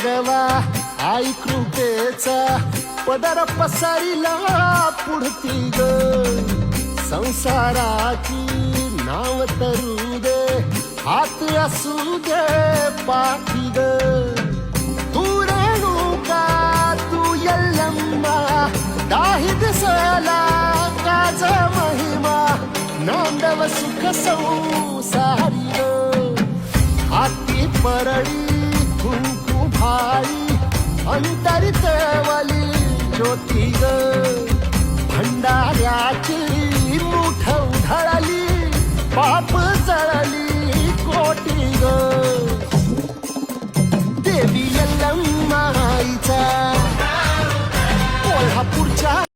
जोगवा आई कृपेचा पदर पसरिला पुढती ग संसाराची नाव तरू दे हात असू दे पाठी ग तू रेणुका तू यल्लम्मा दाही दिसला काज महिमा नांदव सुख संसारी ग हाती परळी कुंकू भाई अंतरित वाली ज्योती ग